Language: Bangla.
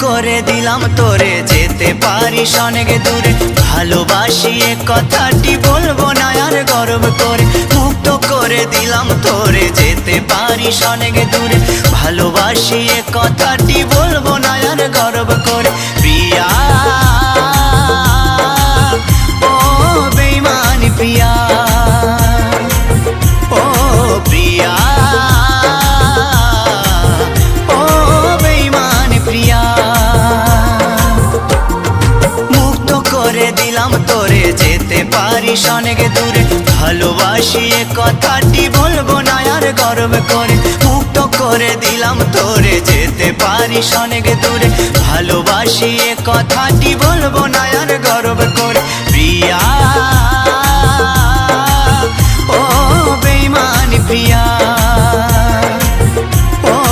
করে দিলাম তোরে যেতে পারিস অনেক দূরে, ভালোবাসি এ কথাটি বলবো না আর গর্ব করে। মুক্ত করে দিলাম তোরে যেতে পারিস অনেক দূরে, ভালোবাসি এ কথাটি বলবো না আর গর্ব করে। প্রিয়া ও বেঈমান প্রিয়া, ও প্রিয়া ও বেঈমান প্রিয়া, মুক্ত করে দিলাম তোরে যেতে পারিস অনেক দূরে, ভালোবাসি এ কথাটি বলবো না আর গর্ব করে। মুক্ত করে দিলাম তোরে যেতে পারিস অনেক দূরে, ভালোবাসি এ কথাটি বলবো না